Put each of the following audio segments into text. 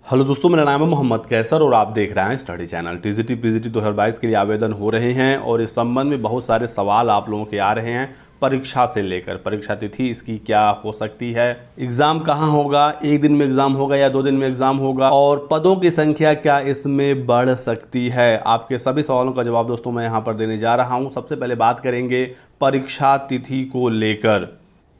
Hello दोस्तों, मेरा नाम है मोहम्मद कैसर और आप देख रहे हैं स्टडी चैनल। टीजीटी पीजीटी 2022 के लिए आवेदन हो रहे हैं और इस संबंध में बहुत सारे सवाल आप लोगों के आ रहे हैं। परीक्षा से लेकर परीक्षा तिथि इसकी क्या हो सकती है, एग्ज़ाम कहाँ होगा, एक दिन में एग्ज़ाम होगा या 2 दिन में एग्ज़ाम होगा, और पदों की संख्या क्या इसमें बढ़ सकती है। आपके सभी सवालों का जवाब दोस्तों मैं यहाँ पर देने जा रहा हूँ। सबसे पहले बात करेंगे परीक्षा तिथि को लेकर।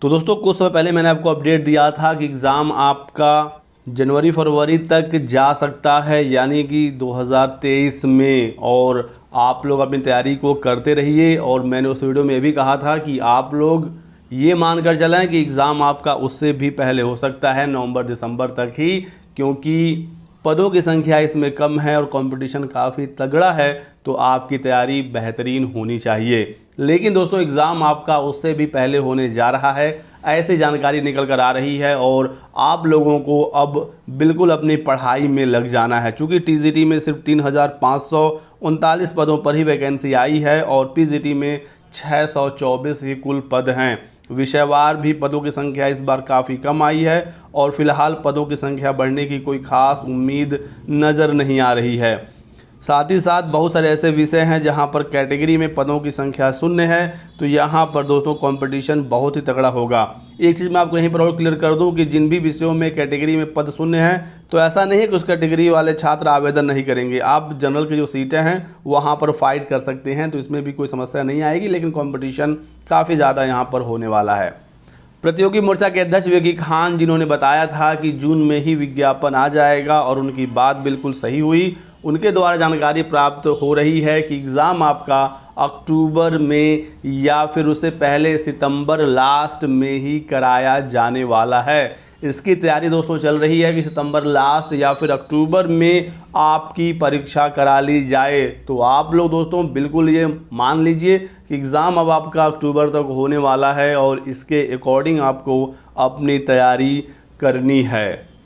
तो दोस्तों कुछ समय पहले मैंने आपको अपडेट दिया था कि एग्ज़ाम आपका जनवरी फरवरी तक जा सकता है, यानी कि 2023 में, और आप लोग अपनी तैयारी को करते रहिए। और मैंने उस वीडियो में भी कहा था कि आप लोग ये मानकर चलें कि एग्ज़ाम आपका उससे भी पहले हो सकता है, नवंबर दिसंबर तक ही, क्योंकि पदों की संख्या इसमें कम है और कंपटीशन काफ़ी तगड़ा है, तो आपकी तैयारी बेहतरीन होनी चाहिए। लेकिन दोस्तों एग्ज़ाम आपका उससे भी पहले होने जा रहा है, ऐसी जानकारी निकल कर आ रही है और आप लोगों को अब बिल्कुल अपनी पढ़ाई में लग जाना है। चूँकि टीजीटी में सिर्फ 3539 पदों पर ही वैकेंसी आई है और पीजीटी में 624 ही कुल पद हैं। विषयवार भी पदों की संख्या इस बार काफ़ी कम आई है और फिलहाल पदों की संख्या बढ़ने की कोई ख़ास उम्मीद नज़र नहीं आ रही है। साथ ही साथ बहुत सारे ऐसे विषय हैं जहां पर कैटेगरी में पदों की संख्या शून्य है, तो यहां पर दोस्तों कंपटीशन बहुत ही तगड़ा होगा। एक चीज़ मैं आपको यहीं पर और क्लियर कर दूं कि जिन भी विषयों में कैटेगरी में पद शून्य हैं, तो ऐसा नहीं है कि उस कैटेगरी वाले छात्र आवेदन नहीं करेंगे। आप जनरल की जो सीटें हैं वहाँ पर फाइट कर सकते हैं, तो इसमें भी कोई समस्या नहीं आएगी। लेकिन कॉम्पिटिशन काफ़ी ज़्यादा यहाँ पर होने वाला है। प्रतियोगी मोर्चा के अध्यक्ष विकी खान, जिन्होंने बताया था कि जून में ही विज्ञापन आ जाएगा, और उनकी बात बिल्कुल सही हुई। उनके द्वारा जानकारी प्राप्त हो रही है कि एग्ज़ाम आपका अक्टूबर में या फिर उससे पहले सितंबर लास्ट में ही कराया जाने वाला है। इसकी तैयारी दोस्तों चल रही है कि सितंबर लास्ट या फिर अक्टूबर में आपकी परीक्षा करा ली जाए। तो आप लोग दोस्तों बिल्कुल ये मान लीजिए कि एग्ज़ाम अब आपका अक्टूबर तक होने वाला है और इसके अकॉर्डिंग आपको अपनी तैयारी करनी है।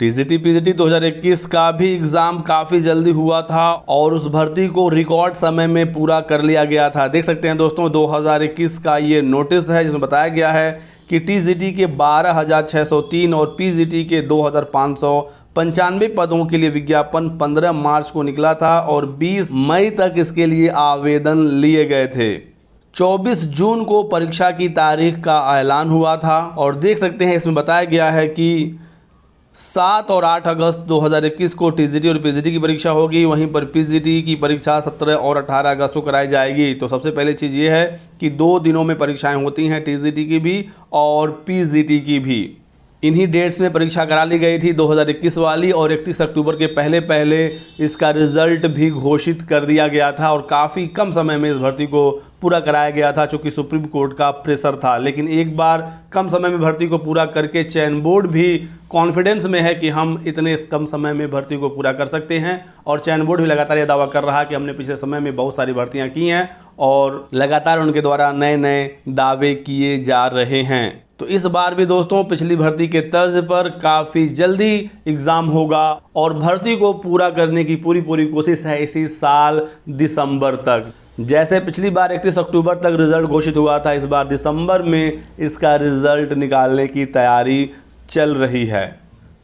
टीजीटी पीजीटी 2021 का भी एग्ज़ाम काफ़ी जल्दी हुआ था और उस भर्ती को रिकॉर्ड समय में पूरा कर लिया गया था। देख सकते हैं दोस्तों 2021 का ये नोटिस है जिसमें बताया गया है कि टीजीटी के 12,603 और पीजीटी के 2,595 पदों के लिए विज्ञापन 15 मार्च को निकला था और 20 मई तक इसके लिए आवेदन लिए गए थे। 24 जून को परीक्षा की तारीख का ऐलान हुआ था और देख सकते हैं इसमें बताया गया है कि 7 और 8 अगस्त 2021 को टीजीटी और पीजीटी की परीक्षा होगी। वहीं पर पीजीटी की परीक्षा 17 और 18 अगस्त को कराई जाएगी। तो सबसे पहले चीज़ ये है कि 2 दिनों में परीक्षाएं होती हैं, टीजीटी की भी और पीजीटी की भी। इन्हीं डेट्स में परीक्षा करा ली गई थी 2021 वाली, और 31 अक्टूबर के पहले इसका रिज़ल्ट भी घोषित कर दिया गया था और काफ़ी कम समय में इस भर्ती को पूरा कराया गया था, चूँकि सुप्रीम कोर्ट का प्रेशर था। लेकिन एक बार कम समय में भर्ती को पूरा करके चयन बोर्ड भी कॉन्फिडेंस में है कि हम इतने कम समय में भर्ती को पूरा कर सकते हैं, और चयन बोर्ड भी लगातार ये दावा कर रहा है कि हमने पिछले समय में बहुत सारी भर्तियाँ की हैं और लगातार उनके द्वारा नए नए दावे किए जा रहे हैं। तो इस बार भी दोस्तों पिछली भर्ती के तर्ज पर काफ़ी जल्दी एग्ज़ाम होगा और भर्ती को पूरा करने की पूरी कोशिश है इसी साल दिसंबर तक। जैसे पिछली बार 31 अक्टूबर तक रिज़ल्ट घोषित हुआ था, इस बार दिसंबर में इसका रिज़ल्ट निकालने की तैयारी चल रही है।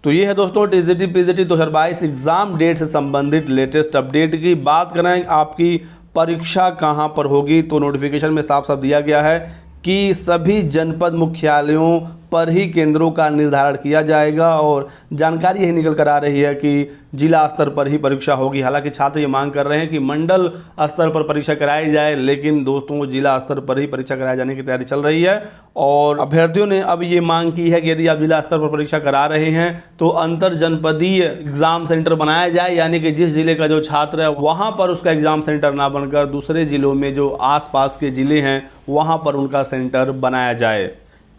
तो ये है दोस्तों टीजीटी पीजीटी 2022 एग्ज़ाम डेट से संबंधित लेटेस्ट अपडेट की। बात करें आपकी परीक्षा कहाँ पर होगी, तो नोटिफिकेशन में साफ साफ दिया गया है कि सभी जनपद मुख्यालयों पर ही केंद्रों का निर्धारण किया जाएगा, और जानकारी यही निकल कर आ रही है कि जिला स्तर पर ही परीक्षा होगी। हालांकि छात्र ये मांग कर रहे हैं कि मंडल स्तर पर परीक्षा कराई जाए, लेकिन दोस्तों जिला स्तर पर ही परीक्षा कराए जाने की तैयारी चल रही है। और अभ्यर्थियों ने अब ये मांग की है कि यदि आप जिला स्तर पर परीक्षा करा रहे हैं तो अंतर जनपदीय एग्ज़ाम सेंटर बनाया जाए, यानी कि जिस जिले का जो छात्र है वहाँ पर उसका एग्ज़ाम सेंटर ना बनकर दूसरे जिलों में जो आसपास के ज़िले हैं वहाँ पर उनका सेंटर बनाया जाए।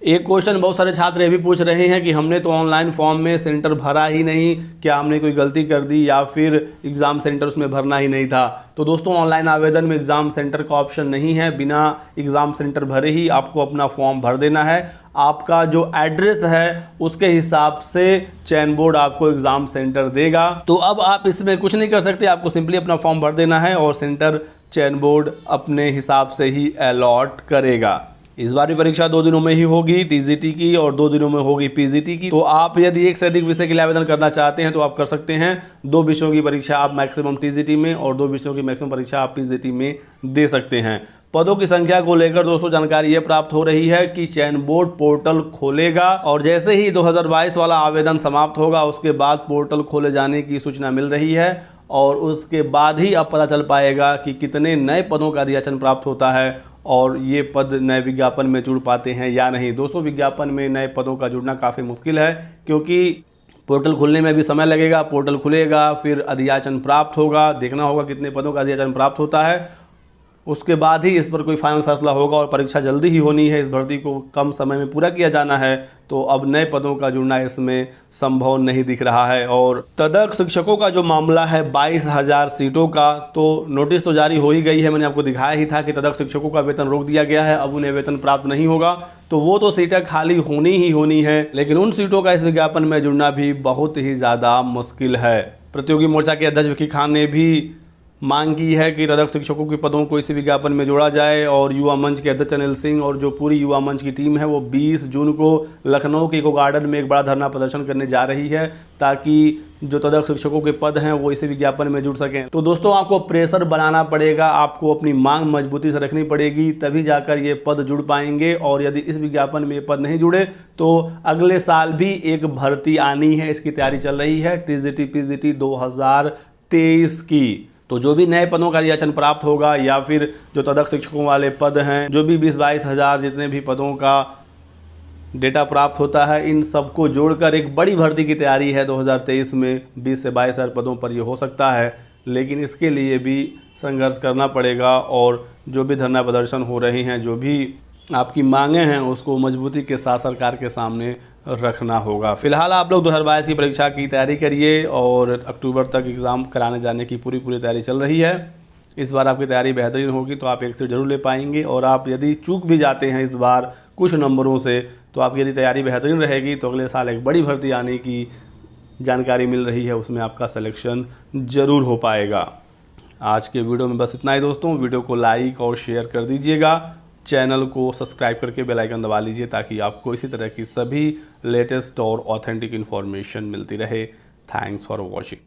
एक क्वेश्चन बहुत सारे छात्र ये भी पूछ रहे हैं कि हमने तो ऑनलाइन फॉर्म में सेंटर भरा ही नहीं, क्या हमने कोई गलती कर दी या फिर एग्ज़ाम सेंटर उसमें भरना ही नहीं था। तो दोस्तों ऑनलाइन आवेदन में एग्ज़ाम सेंटर का ऑप्शन नहीं है, बिना एग्ज़ाम सेंटर भरे ही आपको अपना फॉर्म भर देना है। आपका जो एड्रेस है उसके हिसाब से चयन बोर्ड आपको एग्ज़ाम सेंटर देगा। तो अब आप इसमें कुछ नहीं कर सकते, आपको सिंपली अपना फॉर्म भर देना है और सेंटर चयन बोर्ड अपने हिसाब से ही अलॉट करेगा। इस बार भी परीक्षा 2 दिनों में ही होगी टीजीटी की, और 2 दिनों में होगी पीजीटी की। तो आप यदि एक से अधिक विषय के लिए आवेदन करना चाहते हैं तो आप कर सकते हैं। 2 विषयों की परीक्षा आप मैक्सिमम टीजीटी में और 2 विषयों की मैक्सिमम परीक्षा आप पीजीटी में दे सकते हैं। पदों की संख्या को लेकर दोस्तों जानकारी यह प्राप्त हो रही है कि चयन बोर्ड पोर्टल खोलेगा, और जैसे ही 2022 वाला आवेदन समाप्त होगा उसके बाद पोर्टल खोले जाने की सूचना मिल रही है, और उसके बाद ही अब पता चल पाएगा कि कितने नए पदों का अधियाचन प्राप्त होता है और ये पद नए विज्ञापन में जुड़ पाते हैं या नहीं। दोस्तों, विज्ञापन में नए पदों का जुड़ना काफ़ी मुश्किल है, क्योंकि पोर्टल खुलने में भी समय लगेगा। पोर्टल खुलेगा, फिर अधियाचन प्राप्त होगा, देखना होगा कितने पदों का अधियाचन प्राप्त होता है, उसके बाद ही इस पर कोई फाइनल फैसला होगा। और परीक्षा जल्दी ही होनी है, इस भर्ती को कम समय में पूरा किया जाना है, तो अब नए पदों का जुड़ना इसमें संभव नहीं दिख रहा है। और तदर्थ शिक्षकों का जो मामला है 22,000 सीटों का, तो नोटिस तो जारी हो ही गई है। मैंने आपको दिखाया ही था कि तदर्थ शिक्षकों का वेतन रोक दिया गया है, अब उन्हें वेतन प्राप्त नहीं होगा, तो वो तो सीटें खाली होनी ही होनी है, लेकिन उन सीटों का इस विज्ञापन में जुड़ना भी बहुत ही ज़्यादा मुश्किल है। प्रतियोगी मोर्चा के अध्यक्ष विकी खान ने भी मांग की है कि तदर्थ शिक्षकों के पदों को इसी विज्ञापन में जोड़ा जाए, और युवा मंच के अध्यक्ष अनिल सिंह और जो पूरी युवा मंच की टीम है वो 20 जून को लखनऊ के इको गार्डन में एक बड़ा धरना प्रदर्शन करने जा रही है, ताकि जो तदर्थ शिक्षकों के पद हैं वो इसी विज्ञापन में जुड़ सकें। तो दोस्तों, आपको प्रेशर बनाना पड़ेगा, आपको अपनी मांग मजबूती से रखनी पड़ेगी, तभी जाकर ये पद जुड़ पाएंगे। और यदि इस विज्ञापन में ये पद नहीं जुड़े तो अगले साल भी एक भर्ती आनी है, इसकी तैयारी चल रही है, टीजीटी पीजीटी 2023 की। तो जो भी नए पदों का अधियाचन प्राप्त होगा, या फिर जो तदर्थ शिक्षकों वाले पद हैं, जो भी 20-22 हज़ार जितने भी पदों का डेटा प्राप्त होता है, इन सबको जोड़कर एक बड़ी भर्ती की तैयारी है 2023 में। 20 से 22 हज़ार पदों पर ये हो सकता है, लेकिन इसके लिए भी संघर्ष करना पड़ेगा, और जो भी धरना प्रदर्शन हो रहे हैं, जो भी आपकी मांगे हैं, उसको मजबूती के साथ सरकार के सामने रखना होगा। फिलहाल आप लोग 2022 की परीक्षा की तैयारी करिए, और अक्टूबर तक एग्ज़ाम कराने जाने की पूरी तैयारी चल रही है। इस बार आपकी तैयारी बेहतरीन होगी तो आप एक सीट जरूर ले पाएंगे, और आप यदि चूक भी जाते हैं इस बार कुछ नंबरों से, तो आपकी यदि तैयारी बेहतरीन रहेगी तो अगले साल एक बड़ी भर्ती आने की जानकारी मिल रही है, उसमें आपका सिलेक्शन ज़रूर हो पाएगा। आज के वीडियो में बस इतना ही दोस्तों। वीडियो को लाइक और शेयर कर दीजिएगा, चैनल को सब्सक्राइब करके बेल आइकन दबा लीजिए, ताकि आपको इसी तरह की सभी लेटेस्ट और ऑथेंटिक इन्फॉर्मेशन मिलती रहे। Thanks for watching.